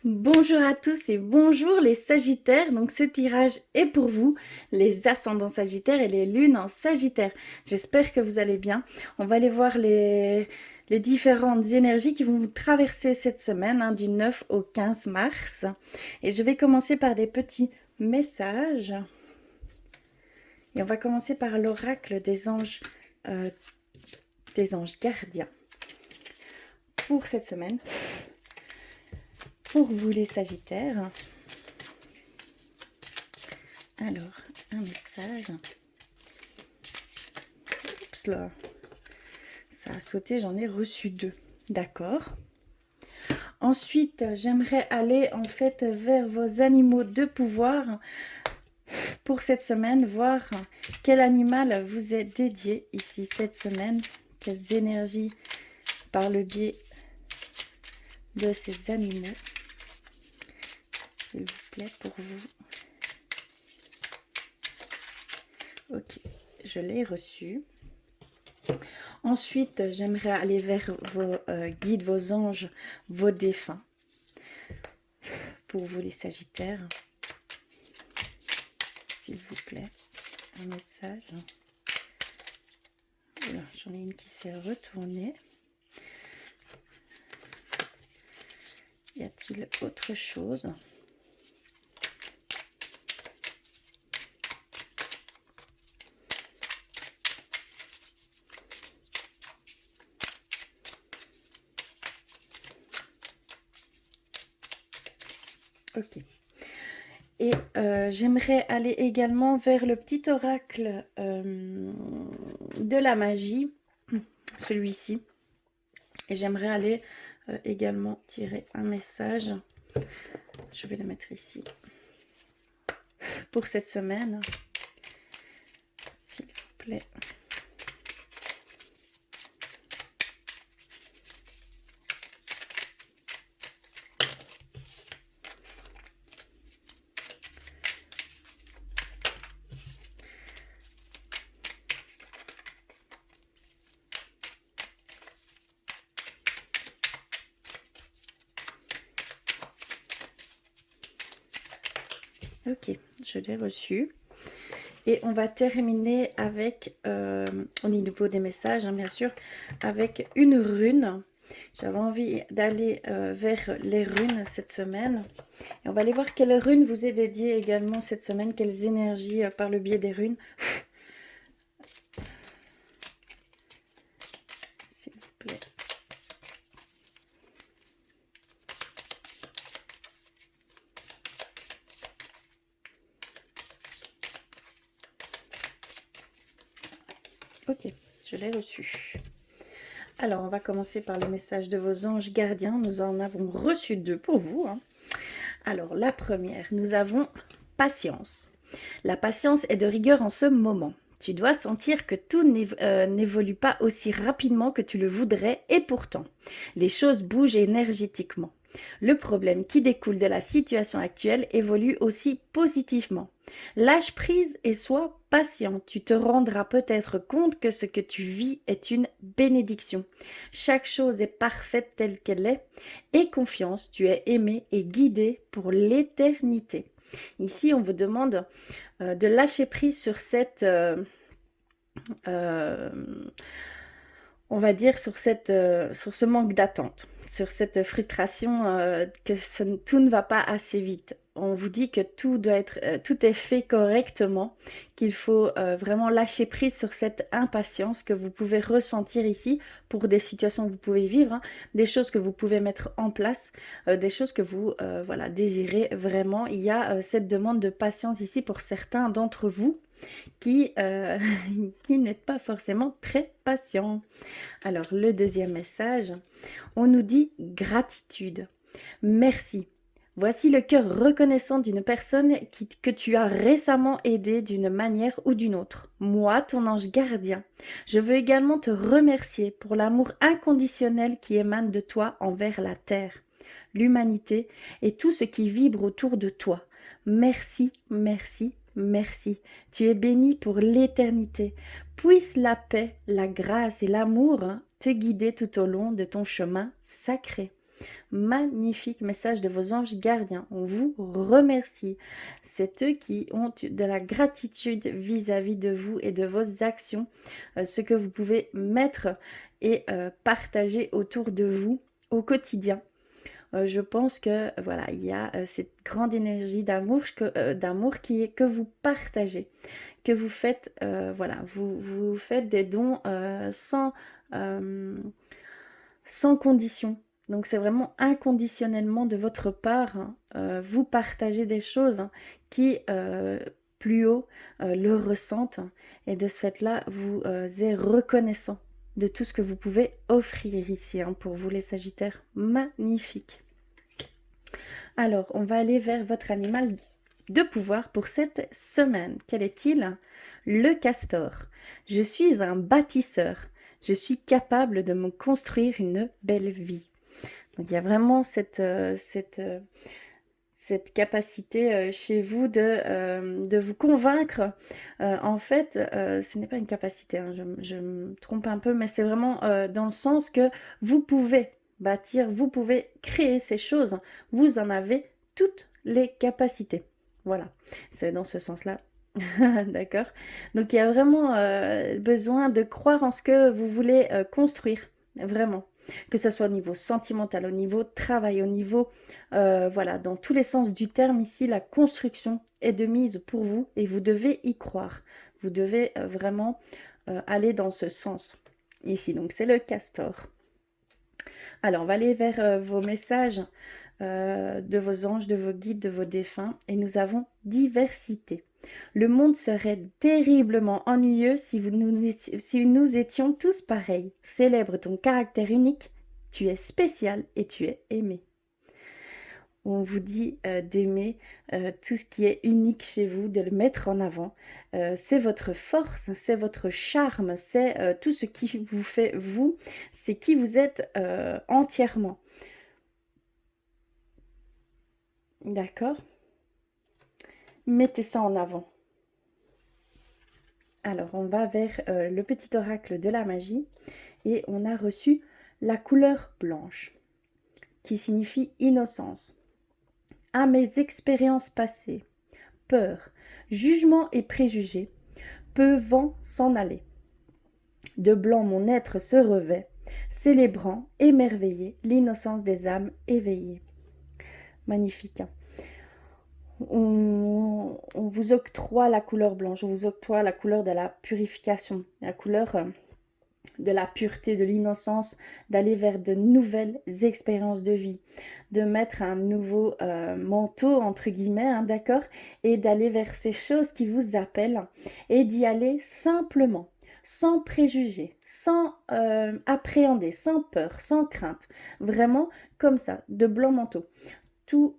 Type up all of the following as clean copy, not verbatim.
Bonjour à tous et bonjour les Sagittaires. Donc ce tirage est pour vous, les ascendants Sagittaires et les lunes en Sagittaire. J'espère que vous allez bien. On va aller voir les différentes énergies qui vont vous traverser cette semaine, du 9 au 15 mars. Et je vais commencer par des petits messages. Et on va commencer par l'oracle des anges gardiens pour cette semaine. Pour vous les Sagittaires. Alors, un message. Oups là. Ça a sauté, j'en ai reçu 2. D'accord. Ensuite, j'aimerais aller en fait vers vos animaux de pouvoir pour cette semaine, voir quel animal vous est dédié ici cette semaine, quelles énergies par le biais de ces animaux, s'il vous plaît, pour vous. Ok, je l'ai reçu. Ensuite, j'aimerais aller vers vos guides, vos anges, vos défunts. Pour vous les Sagittaires, s'il vous plaît, un message. J'en ai une qui s'est retournée. Y a-t-il autre chose ? Ok. Et j'aimerais aller également vers le petit oracle de la magie, celui-ci. Et j'aimerais aller également tirer un message. Je vais le mettre ici. Pour cette semaine, s'il vous plaît. Ok, je l'ai reçu. Et on va terminer avec, au niveau des messages, bien sûr, avec une rune. J'avais envie d'aller vers les runes cette semaine. Et on va aller voir quelle rune vous est dédiée également cette semaine, quelles énergies par le biais des runes. S'il vous plaît. Ok, je l'ai reçu. Alors, on va commencer par le message de vos anges gardiens. Nous en avons reçu 2 pour vous. Alors, la première, nous avons patience. La patience est de rigueur en ce moment. Tu dois sentir que tout n'évolue pas aussi rapidement que tu le voudrais et pourtant, les choses bougent énergétiquement. Le problème qui découle de la situation actuelle évolue aussi positivement. Lâche prise et sois patient. Tu te rendras peut-être compte que ce que tu vis est une bénédiction. Chaque chose est parfaite telle qu'elle est. Aie confiance, tu es aimé et guidé pour l'éternité. Ici, on vous demande de lâcher prise sur cette... on va dire sur ce manque d'attente, sur cette frustration que tout ne va pas assez vite. On vous dit que tout est fait correctement, qu'il faut vraiment lâcher prise sur cette impatience que vous pouvez ressentir ici pour des situations que vous pouvez vivre, des choses que vous pouvez mettre en place, des choses que vous désirez vraiment. Il y a cette demande de patience ici pour certains d'entre vous qui n'êtes pas forcément très patient. Alors, le deuxième message, on nous dit gratitude. Merci. Voici le cœur reconnaissant d'une personne que tu as récemment aidée d'une manière ou d'une autre. Moi, ton ange gardien, je veux également te remercier pour l'amour inconditionnel qui émane de toi envers la terre, l'humanité et tout ce qui vibre autour de toi. Merci, merci, merci. Tu es béni pour l'éternité. Puisse la paix, la grâce et l'amour te guider tout au long de ton chemin sacré. Magnifique message de vos anges gardiens. On vous remercie. C'est eux qui ont de la gratitude vis-à-vis de vous et de vos actions, ce que vous pouvez mettre et partager autour de vous au quotidien. Je pense que voilà, il y a cette grande énergie d'amour que vous partagez, que vous faites, voilà, vous faites des dons sans condition. Donc c'est vraiment inconditionnellement de votre part, vous partagez des choses qui plus haut le ressentent, et de ce fait-là, vous êtes reconnaissant de tout ce que vous pouvez offrir ici pour vous les Sagittaires. Magnifique. Alors, on va aller vers votre animal de pouvoir pour cette semaine. Quel est-il? Le castor. Je suis un bâtisseur. Je suis capable de me construire une belle vie. Donc, il y a vraiment cette capacité chez vous de vous convaincre. En fait, ce n'est pas une capacité, hein, je me trompe un peu, mais c'est vraiment dans le sens que vous pouvez bâtir, vous pouvez créer ces choses, vous en avez toutes les capacités. Voilà, c'est dans ce sens-là. D'accord. Donc il y a vraiment besoin de croire en ce que vous voulez construire, vraiment. Que ce soit au niveau sentimental, au niveau travail, au niveau, voilà, dans tous les sens du terme, ici, la construction est de mise pour vous et vous devez y croire. Vous devez vraiment aller dans ce sens. Ici, donc c'est le castor. Alors, on va aller vers vos messages de vos anges, de vos guides, de vos défunts. Et nous avons diversité. Le monde serait terriblement ennuyeux si nous étions tous pareils. Célèbre ton caractère unique. Tu es spécial et tu es aimé. On vous dit d'aimer tout ce qui est unique chez vous, de le mettre en avant. C'est votre force, c'est votre charme, c'est tout ce qui vous fait vous, c'est qui vous êtes entièrement. D'accord? Mettez ça en avant. Alors, on va vers le petit oracle de la magie et on a reçu la couleur blanche qui signifie innocence. À mes expériences passées, peur, jugement et préjugés, peuvent s'en aller. De blanc mon être se revêt, célébrant, émerveillé, l'innocence des âmes éveillées. Magnifique. On vous octroie la couleur blanche, on vous octroie la couleur de la purification, la couleur de la pureté, de l'innocence, d'aller vers de nouvelles expériences de vie, de mettre un nouveau manteau, entre guillemets, hein, d'accord, et d'aller vers ces choses qui vous appellent, et d'y aller simplement, sans préjugés, sans appréhender, sans peur, sans crainte, vraiment comme ça, de blanc manteau, tout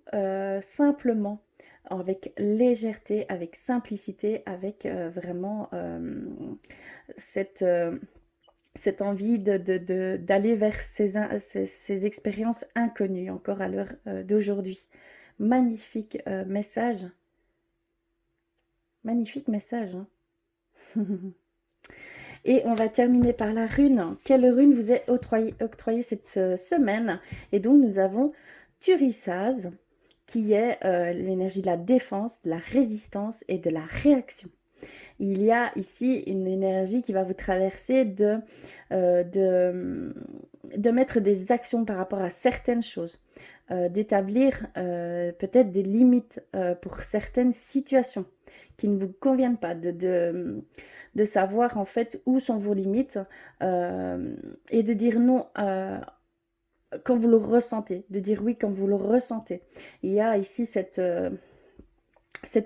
simplement, avec légèreté, avec simplicité, avec vraiment cette envie d'aller vers ces expériences inconnues encore à l'heure d'aujourd'hui. Magnifique message. Magnifique message. Hein. Et on va terminer par la rune. Quelle rune vous est octroyée cette semaine? Et donc nous avons Turissaz, qui est l'énergie de la défense, de la résistance et de la réaction. Il y a ici une énergie qui va vous traverser de mettre des actions par rapport à certaines choses, d'établir peut-être des limites pour certaines situations qui ne vous conviennent pas, de savoir en fait où sont vos limites et de dire non quand vous le ressentez, de dire oui quand vous le ressentez. Il y a ici cette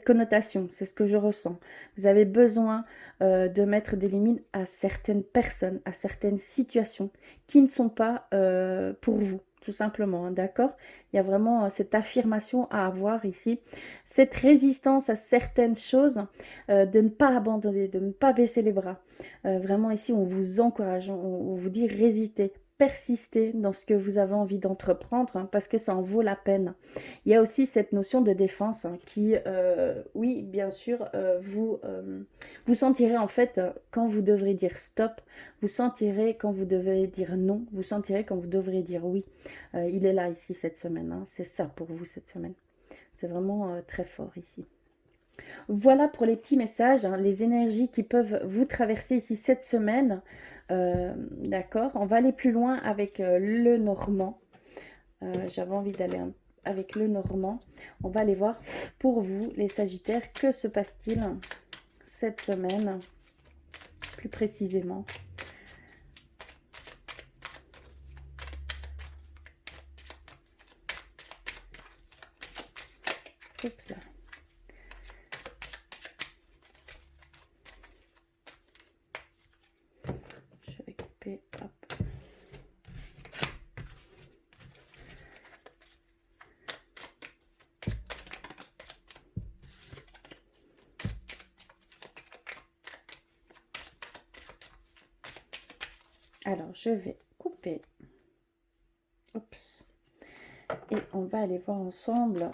connotation, c'est ce que je ressens. Vous avez besoin de mettre des limites à certaines personnes, à certaines situations qui ne sont pas pour vous, tout simplement, hein, d'accord? Il y a vraiment cette affirmation à avoir ici, cette résistance à certaines choses, de ne pas abandonner, de ne pas baisser les bras. Vraiment ici, on vous encourage, on vous dit résistez, persister dans ce que vous avez envie d'entreprendre, hein, parce que ça en vaut la peine. Il y a aussi cette notion de défense, hein, qui, oui, bien sûr, vous sentirez en fait quand vous devrez dire stop, vous sentirez quand vous devrez dire non, vous sentirez quand vous devrez dire oui. Il est là ici cette semaine, hein, c'est ça pour vous cette semaine. C'est vraiment très fort ici. Voilà pour les petits messages, hein, les énergies qui peuvent vous traverser ici cette semaine. D'accord, on va aller plus loin avec le Normand. J'avais envie d'aller avec le Normand. On va aller voir pour vous, les Sagittaires, que se passe-t-il cette semaine, plus précisément. Oups là. Je vais couper, hop. Alors, je vais couper. Oups. Et on va aller voir ensemble.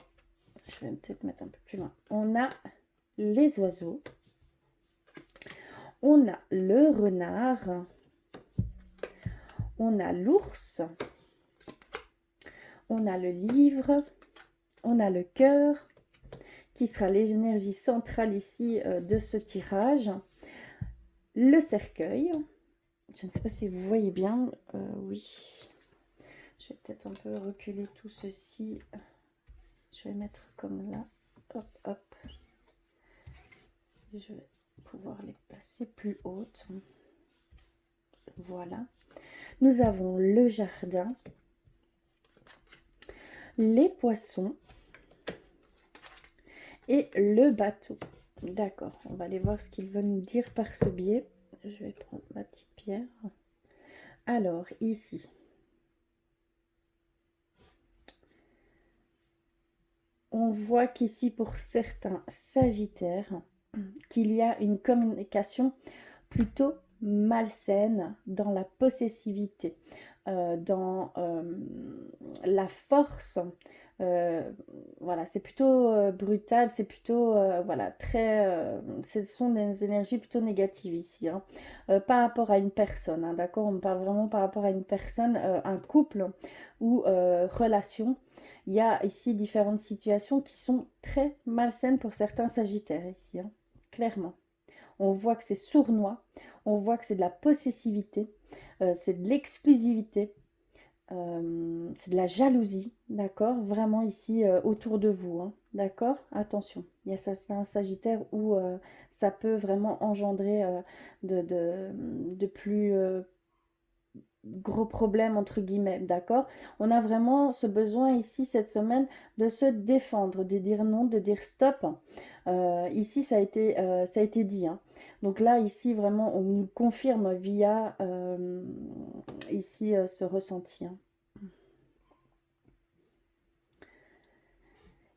Je vais peut-être mettre un peu plus loin. On a les oiseaux. On a le renard. On a l'ours. On a le livre. On a le cœur, qui sera l'énergie centrale ici de ce tirage. Le cercueil. Je ne sais pas si vous voyez bien. Oui. Je vais peut-être un peu reculer tout ceci. Je vais mettre comme là. Hop, hop. Je vais pouvoir les placer plus hautes. Voilà. Nous avons le jardin. Les poissons. Et le bateau. D'accord. On va aller voir ce qu'ils veulent nous dire par ce biais. Je vais prendre ma petite pierre. Alors, ici. On voit qu'ici, pour certains Sagittaires, qu'il y a une communication plutôt malsaine dans la possessivité, dans la force. Voilà, c'est plutôt brutal, c'est plutôt, voilà, très... ce sont des énergies plutôt négatives ici, hein. Par rapport à une personne, hein, d'accord? On parle vraiment par rapport à une personne, un couple ou relation. Il y a ici différentes situations qui sont très malsaines pour certains Sagittaires ici, hein, clairement. On voit que c'est sournois, on voit que c'est de la possessivité, c'est de l'exclusivité, c'est de la jalousie, d'accord? Vraiment ici autour de vous, hein, d'accord? Attention, il y a ça, c'est un Sagittaire où ça peut vraiment engendrer de plus gros problèmes entre guillemets, d'accord? On a vraiment ce besoin ici cette semaine de se défendre, de dire non, de dire stop. Ici ça a été dit, hein. Donc là ici vraiment on nous confirme via ici ce ressenti, hein.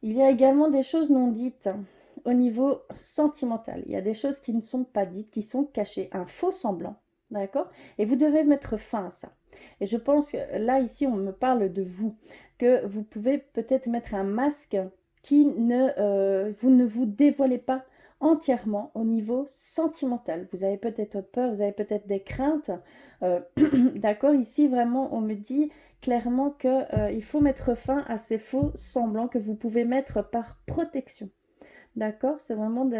Il y a également des choses non dites au niveau sentimental. Il y a des choses qui ne sont pas dites, qui sont cachées, un faux semblant. D'accord? Et vous devez mettre fin à ça. Et je pense que là, ici, on me parle de vous, que vous pouvez peut-être mettre un masque qui vous ne vous dévoilez pas entièrement au niveau sentimental. Vous avez peut-être peur, vous avez peut-être des craintes. D'accord? Ici, vraiment, on me dit clairement qu'il faut mettre fin à ces faux semblants que vous pouvez mettre par protection. D'accord? C'est vraiment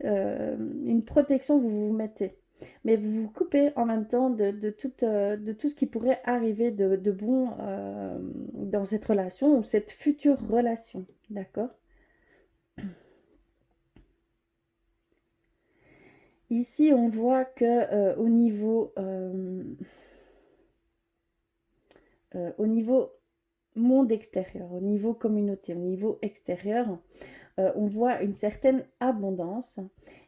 une protection que vous vous mettez. Mais vous vous coupez en même temps de tout ce qui pourrait arriver de bon dans cette relation ou cette future relation. D'accord? Ici, on voit que au niveau monde extérieur, au niveau communauté, au niveau extérieur, on voit une certaine abondance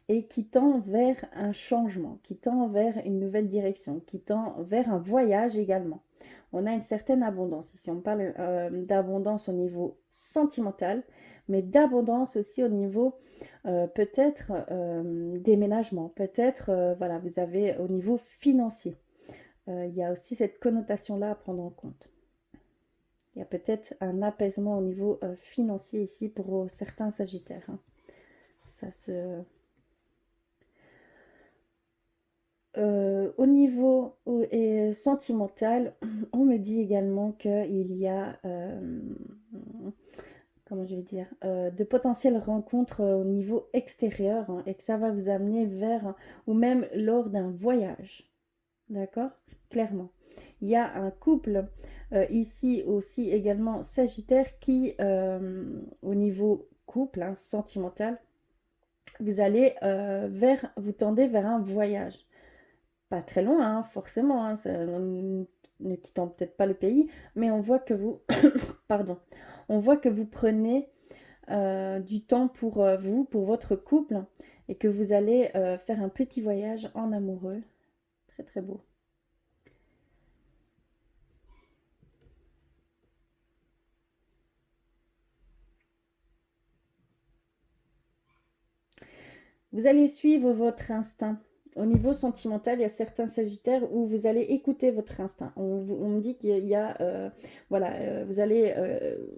et qui tend vers un changement, qui tend vers une nouvelle direction, qui tend vers un voyage également. On a une certaine abondance ici. On parle d'abondance au niveau sentimental, mais d'abondance aussi au niveau peut-être déménagement, peut-être voilà, vous avez au niveau financier. il y a aussi cette connotation-là à prendre en compte. Il y a peut-être un apaisement au niveau financier ici pour certains sagittaires. Hein. Ça se... au niveau sentimental, on me dit également qu'il y a, comment je vais dire, de potentielles rencontres au niveau extérieur hein, et que ça va vous amener vers, ou même lors d'un voyage. D'accord? Clairement. Il y a un couple ici aussi également sagittaire qui, au niveau couple, hein, sentimental, vous allez vous tendez vers un voyage. Pas très loin, hein, forcément, hein, ne quittant peut-être pas le pays, mais on voit que vous, pardon, on voit que vous prenez du temps pour vous, pour votre couple, et que vous allez faire un petit voyage en amoureux. Très très beau. Vous allez suivre votre instinct. Au niveau sentimental, il y a certains sagittaires où vous allez écouter votre instinct. On me dit qu'il y a, voilà, vous allez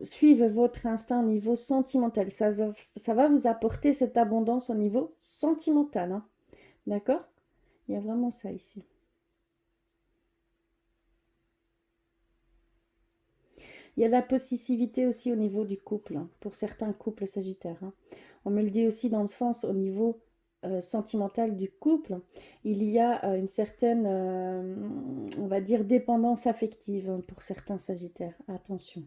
suivre votre instinct au niveau sentimental. Ça va vous apporter cette abondance au niveau sentimental. Hein. D'accord? Il y a vraiment ça ici. Il y a la possessivité aussi au niveau du couple, hein, pour certains couples sagittaires. Hein. On me le dit aussi dans le sens au niveau sentimental du couple. Il y a une certaine, on va dire, dépendance affective hein, pour certains sagittaires. Attention.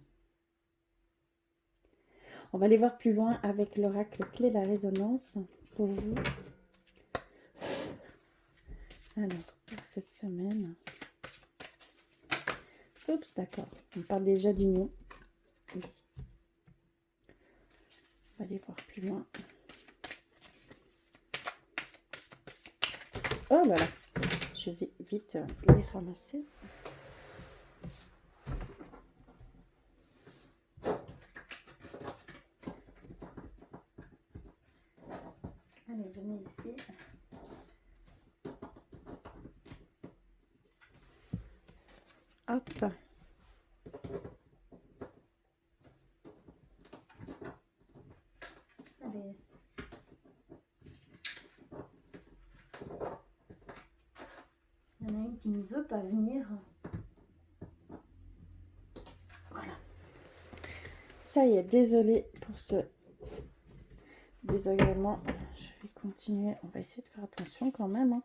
On va aller voir plus loin avec l'oracle clé de la résonance pour vous. Alors, pour cette semaine... Oups, d'accord. On parle déjà d'union ici. On va aller voir plus loin. Oh là là, je vais vite les ramasser. Allez, venez ici. Hop. Allez. Il y en a une qui ne veut pas venir. Voilà. Ça y est, désolée pour ce désagrément. Je vais continuer. On va essayer de faire attention quand même. Hein.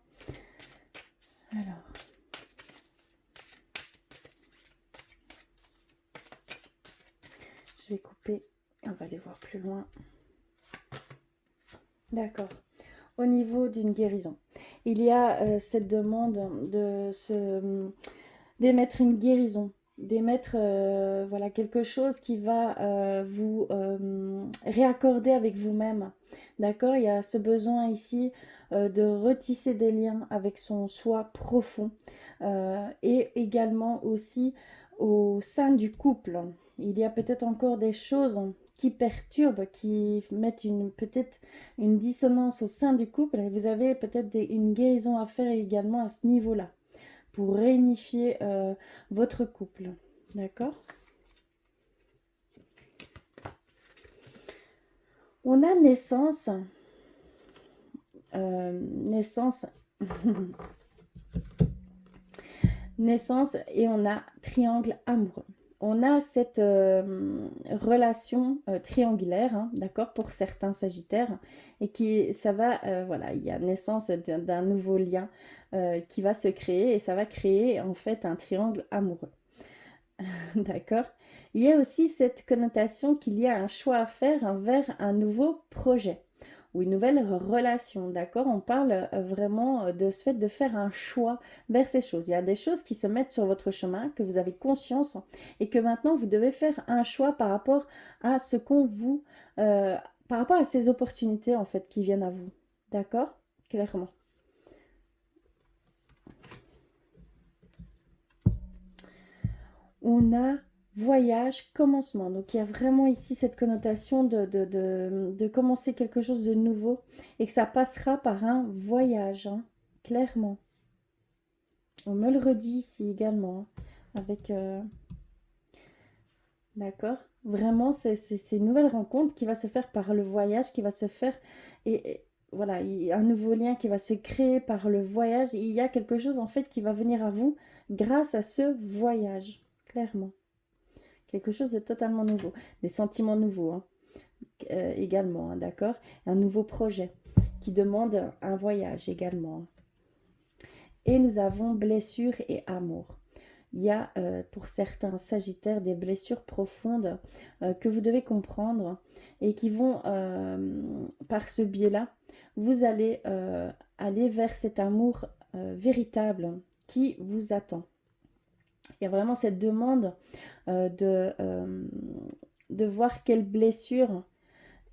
Alors. Je vais couper. On va aller voir plus loin. D'accord. Au niveau d'une guérison. Il y a cette demande d'émettre une guérison, d'émettre voilà, quelque chose qui va vous réaccorder avec vous-même. D'accord? Il y a ce besoin ici de retisser des liens avec son soi profond et également aussi au sein du couple. Il y a peut-être encore des choses qui perturbent, qui mettent peut-être une dissonance au sein du couple et vous avez peut-être une guérison à faire également à ce niveau-là pour réunifier votre couple. D'accord? On a naissance. Naissance. Naissance et on a triangle amoureux. On a cette relation triangulaire, hein, d'accord, pour certains sagittaires, et voilà, il y a naissance d'un nouveau lien qui va se créer, et ça va créer en fait un triangle amoureux, d'accord. Il y a aussi cette connotation qu'il y a un choix à faire vers un nouveau projet ou une nouvelle relation, d'accord? On parle vraiment de ce fait de faire un choix vers ces choses. Il y a des choses qui se mettent sur votre chemin, que vous avez conscience, et que maintenant vous devez faire un choix par rapport à ce qu'on vous... par rapport à ces opportunités, en fait, qui viennent à vous. D'accord? Clairement. On a voyage, commencement. Donc il y a vraiment ici cette connotation de commencer quelque chose de nouveau et que ça passera par un voyage, hein, clairement. On me le redit ici également, hein, avec... d'accord? Vraiment, c'est une nouvelle rencontre qui va se faire par le voyage, qui va se faire... Et voilà, il y a un nouveau lien qui va se créer par le voyage. Il y a quelque chose, en fait, qui va venir à vous grâce à ce voyage, clairement. Quelque chose de totalement nouveau. Des sentiments nouveaux, hein, également, hein, d'accord? Un nouveau projet qui demande un voyage également, hein. Et nous avons blessure et amour. Il y a pour certains Sagittaires des blessures profondes que vous devez comprendre et qui vont, par ce biais-là, vous allez aller vers cet amour véritable qui vous attend. Il y a vraiment cette demande de voir quelles blessures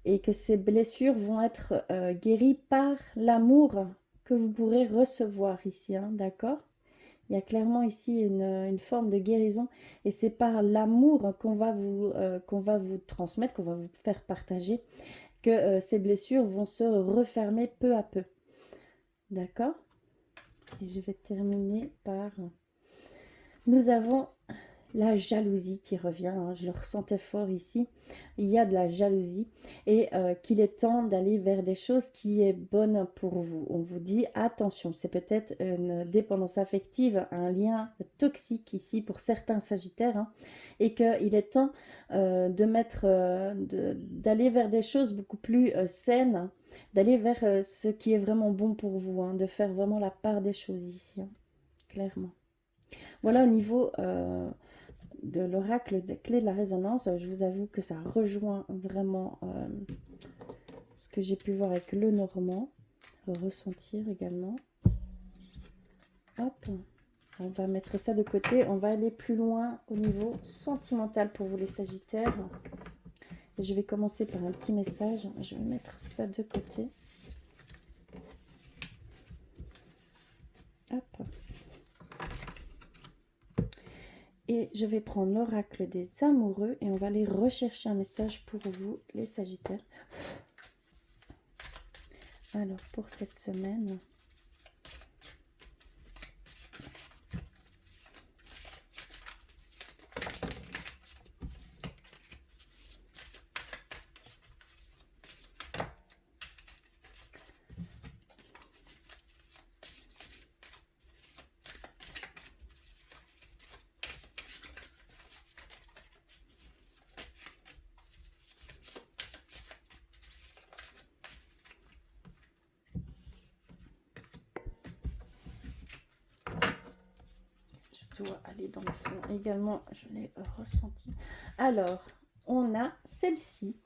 et que ces blessures vont être guéries par l'amour que vous pourrez recevoir ici, hein, d'accord? Il y a clairement ici une forme de guérison et c'est par l'amour qu'on va vous transmettre, qu'on va vous faire partager, que ces blessures vont se refermer peu à peu. D'accord? Et je vais terminer par... Nous avons la jalousie qui revient, hein, je le ressentais fort ici. Il y a de la jalousie et qu'il est temps d'aller vers des choses qui est bonnes pour vous. On vous dit attention, c'est peut-être une dépendance affective, un lien toxique ici pour certains Sagittaires, hein, et qu'il est temps d'aller vers des choses beaucoup plus saines, d'aller vers ce qui est vraiment bon pour vous, hein, de faire vraiment la part des choses ici, hein, clairement. Voilà au niveau de l'oracle des clés de la résonance. Je vous avoue que ça rejoint vraiment ce que j'ai pu voir avec le normand. Ressentir également. Hop. On va mettre ça de côté. On va aller plus loin au niveau sentimental pour vous les Sagittaires. Et je vais commencer par un petit message. Je vais mettre ça de côté. Hop. Et je vais prendre l'oracle des amoureux et on va aller rechercher un message pour vous, les Sagittaires. Alors, pour cette semaine... dois aller dans le fond également, je l'ai ressenti. Alors, on a celle-ci.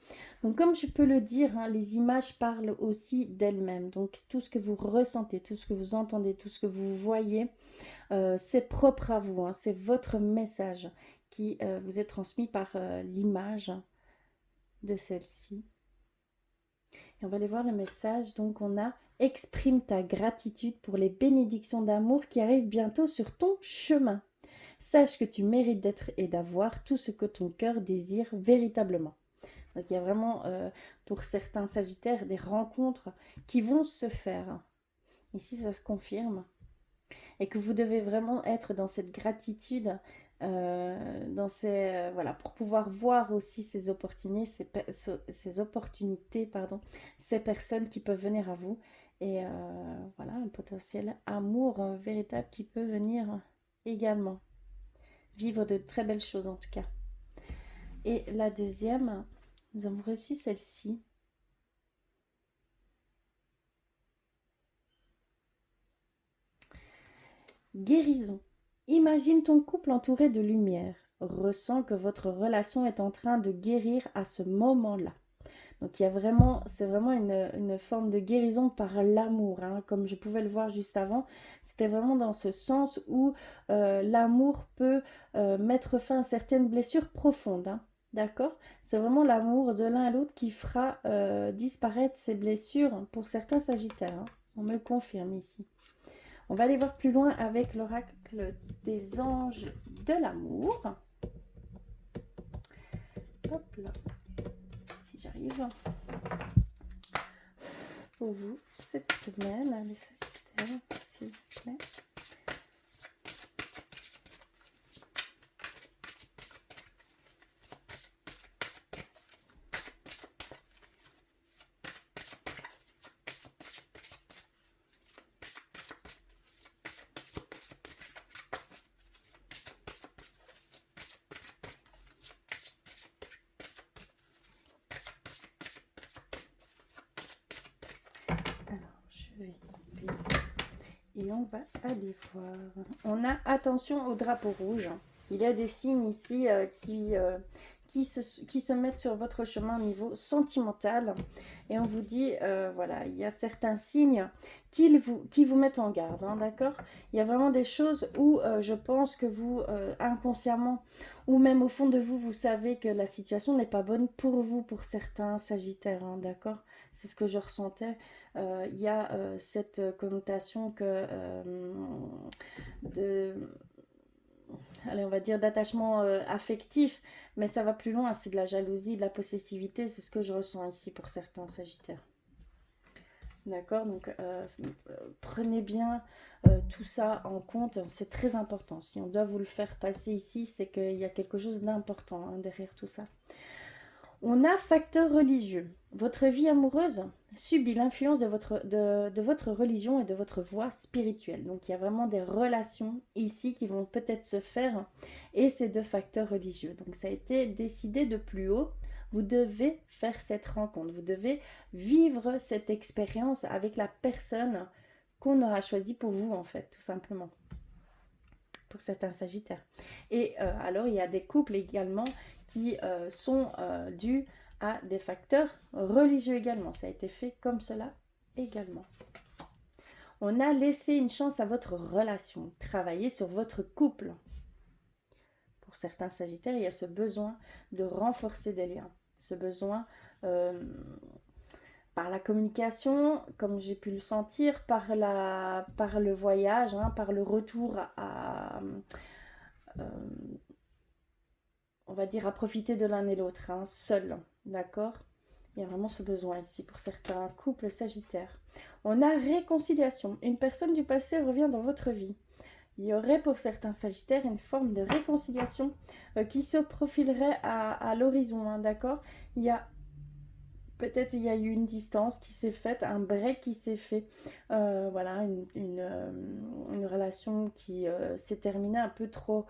Donc, comme je peux le dire, hein, les images parlent aussi d'elles-mêmes. Donc, tout ce que vous ressentez, tout ce que vous entendez, tout ce que vous voyez, c'est propre à vous, hein, c'est votre message qui vous est transmis par l'image de celle-ci. Et on va aller voir le message. Donc, on a « Exprime ta gratitude pour les bénédictions d'amour qui arrivent bientôt sur ton chemin. Sache que tu mérites d'être et d'avoir tout ce que ton cœur désire véritablement. » Donc, il y a vraiment, pour certains Sagittaires, des rencontres qui vont se faire. Ici, ça se confirme. Et que vous devez vraiment être dans cette gratitude, voilà, pour pouvoir voir aussi ces opportunités, ces personnes qui peuvent venir à vous. Et voilà, un potentiel amour véritable qui peut venir également. Vivre de très belles choses en tout cas. Et la deuxième, nous avons reçu celle-ci. Guérison. Imagine ton couple entouré de lumière. Ressens que votre relation est en train de guérir à ce moment-là. Donc il y a vraiment, c'est vraiment une forme de guérison par l'amour, hein, comme je pouvais le voir juste avant. C'était vraiment dans ce sens où l'amour peut mettre fin à certaines blessures profondes, hein, d'accord? C'est vraiment l'amour de l'un à l'autre qui fera disparaître ces blessures pour certains Sagittaires, hein. On me le confirme ici. On va aller voir plus loin avec l'oracle des anges de l'amour. Hop là. Si j'arrive. Pour vous, cette semaine, les Sagittaires, s'il vous plaît. vais lire. Et on va aller voir. On a attention au drapeau rouge. Il y a des signes ici qui se mettent sur votre chemin au niveau sentimental. Et on vous dit, voilà, il y a certains signes qui vous mettent en garde, hein, d'accord? Il y a vraiment des choses où je pense que vous, inconsciemment, ou même au fond de vous, vous savez que la situation n'est pas bonne pour vous, pour certains sagittaires, hein, d'accord? C'est ce que je ressentais. Il y a cette connotation que de allez, on va dire d'attachement affectif, mais ça va plus loin, c'est de la jalousie, de la possessivité, c'est ce que je ressens ici pour certains sagittaires. D'accord, donc prenez bien tout ça en compte, c'est très important. Si on doit vous le faire passer ici, c'est qu'il y a quelque chose d'important, hein, derrière tout ça. On a facteur religieux. Votre vie amoureuse subit l'influence de votre religion et de votre voie spirituelle. Donc il y a vraiment des relations ici qui vont peut-être se faire et c'est de facteurs religieux. Donc ça a été décidé de plus haut. Vous devez faire cette rencontre. Vous devez vivre cette expérience avec la personne qu'on aura choisie pour vous en fait, tout simplement. Pour certains sagittaires. Et alors il y a des couples également qui sont dus à des facteurs religieux également. Ça a été fait comme cela également. On a laissé une chance à votre relation, travailler sur votre couple. Pour certains sagittaires, il y a ce besoin de renforcer des liens, ce besoin par la communication, comme j'ai pu le sentir, par le voyage, hein, par le retour à on va dire à profiter de l'un et l'autre, hein, seul, d'accord? Il y a vraiment ce besoin ici pour certains couples sagittaires. On a réconciliation. Une personne du passé revient dans votre vie. Il y aurait pour certains sagittaires une forme de réconciliation qui se profilerait à l'horizon, hein, d'accord? Peut-être il y a eu une distance qui s'est faite, un break qui s'est fait. Voilà, une relation qui s'est terminée un peu trop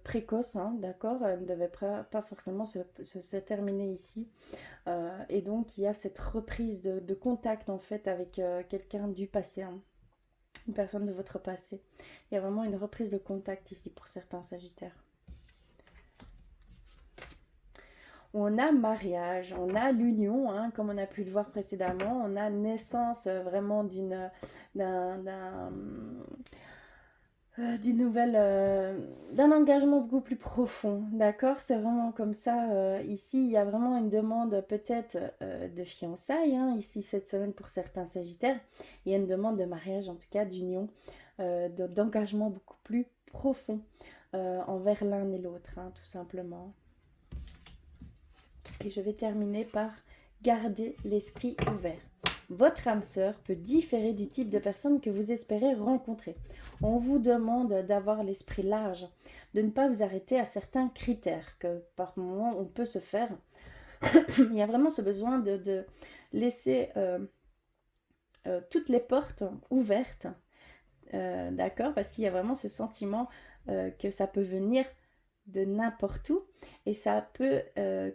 précoce, hein, d'accord? Elle ne devait pas forcément se terminer ici. Et donc, il y a cette reprise de contact, en fait, avec quelqu'un du passé, hein, une personne de votre passé. Il y a vraiment une reprise de contact ici pour certains sagittaires. On a mariage, on a l'union, hein, comme on a pu le voir précédemment, on a naissance vraiment d'une d'un engagement beaucoup plus profond, d'accord? C'est vraiment comme ça. Ici, il y a vraiment une demande peut-être de fiançailles, hein, ici cette semaine pour certains sagittaires. Il y a une demande de mariage, en tout cas d'union, d'engagement beaucoup plus profond envers l'un et l'autre, hein, tout simplement. Et je vais terminer par garder l'esprit ouvert. Votre âme sœur peut différer du type de personne que vous espérez rencontrer. On vous demande d'avoir l'esprit large, de ne pas vous arrêter à certains critères que par moment on peut se faire. Il y a vraiment ce besoin de laisser toutes les portes ouvertes, d'accord? Parce qu'il y a vraiment ce sentiment que ça peut venir de n'importe où et ça peut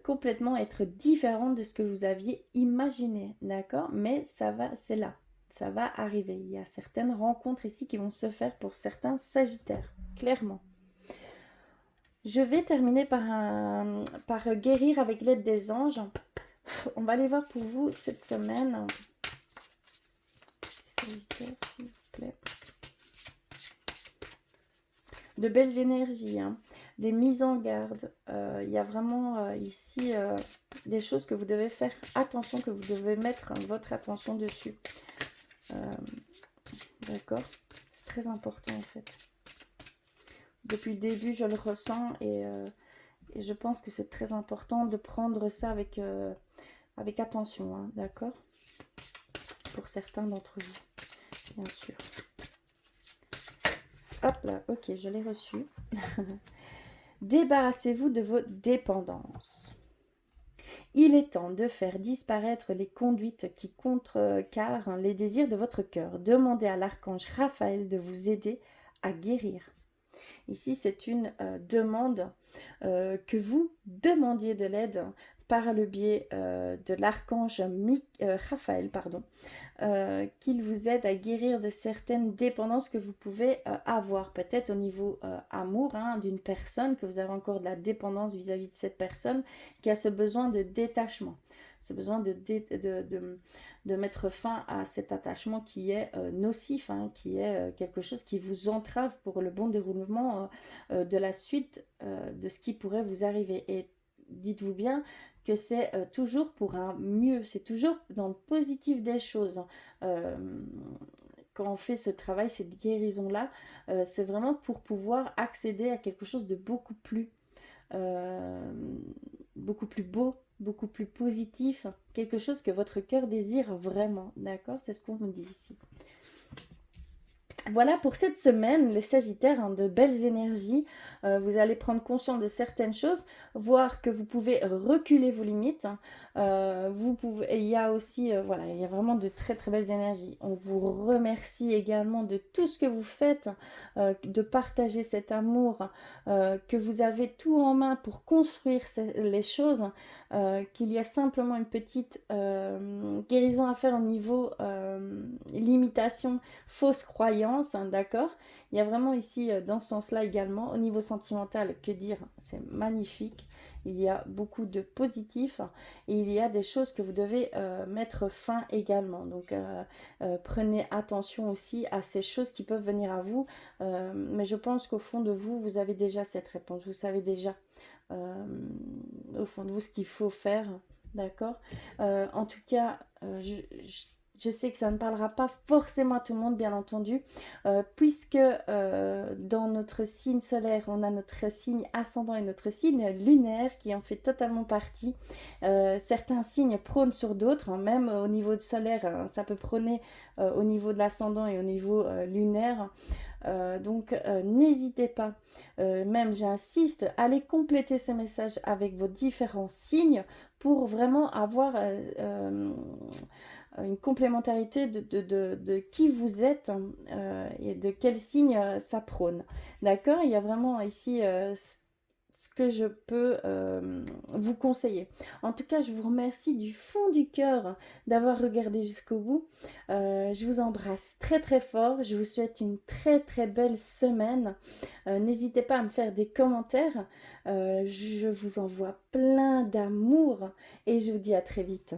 complètement être différent de ce que vous aviez imaginé, d'accord? Mais c'est là, ça va arriver. Il y a certaines rencontres ici qui vont se faire pour certains sagittaires, clairement. Je vais terminer par guérir avec l'aide des anges. On va aller voir pour vous cette semaine. Sagittaire, s'il vous plaît. De belles énergies, hein. Des mises en garde. Il y a vraiment ici des choses que vous devez faire attention, que vous devez mettre votre attention dessus. D'accord? C'est très important en fait. Depuis le début, je le ressens et je pense que c'est très important de prendre ça avec attention, hein, d'accord? Pour certains d'entre vous, bien sûr. Hop là, ok, je l'ai reçu. Débarrassez-vous de vos dépendances. Il est temps de faire disparaître les conduites qui contrecarrent les désirs de votre cœur. Demandez à l'archange Raphaël de vous aider à guérir. Ici, c'est une demande que vous demandiez de l'aide par le biais de l'archange Raphaël, pardon, qu'il vous aide à guérir de certaines dépendances que vous pouvez avoir, peut-être au niveau amour, hein, d'une personne, que vous avez encore de la dépendance vis-à-vis de cette personne, qui a ce besoin de détachement, ce besoin de mettre fin à cet attachement qui est nocif, hein, qui est quelque chose qui vous entrave pour le bon déroulement de la suite de ce qui pourrait vous arriver. Et dites-vous bien que c'est toujours pour un mieux, c'est toujours dans le positif des choses. Euh, Quand on fait ce travail, cette guérison-là, c'est vraiment pour pouvoir accéder à quelque chose de euh, beaucoup plus beau, beaucoup plus positif, quelque chose que votre cœur désire vraiment, d'accord? C'est ce qu'on nous dit ici. Voilà pour cette semaine, les Sagittaires, hein, de belles énergies. Vous allez prendre conscience de certaines choses, voir que vous pouvez reculer vos limites. Hein. Vous pouvez, et il y a aussi, voilà, il y a vraiment de très très belles énergies. On vous remercie également de tout ce que vous faites, de partager cet amour, que vous avez tout en main pour construire les choses, qu'il y a simplement une petite guérison à faire au niveau limitation, fausse croyance, hein, d'accord? Il y a vraiment ici, dans ce sens-là également, au niveau sentimental, que dire? C'est magnifique. Il y a beaucoup de positifs et il y a des choses que vous devez mettre fin également. Donc, prenez attention aussi à ces choses qui peuvent venir à vous. Mais je pense qu'au fond de vous, vous avez déjà cette réponse. Vous savez déjà, au fond de vous, ce qu'il faut faire. D'accord? En tout cas, je sais que ça ne parlera pas forcément à tout le monde, bien entendu, puisque dans notre signe solaire, on a notre signe ascendant et notre signe lunaire qui en fait totalement partie. Certains signes prônent sur d'autres, hein, même au niveau de solaire, hein, ça peut prôner au niveau de l'ascendant et au niveau lunaire. Donc n'hésitez pas, même j'insiste, allez compléter ces messages avec vos différents signes pour vraiment avoir une complémentarité de qui vous êtes, et de quel signe ça prône. D'accord? Il y a vraiment ici ce que je peux vous conseiller. En tout cas, je vous remercie du fond du cœur d'avoir regardé jusqu'au bout. Je vous embrasse très très fort. Je vous souhaite une très très belle semaine. N'hésitez pas à me faire des commentaires. Je vous envoie plein d'amour et je vous dis à très vite.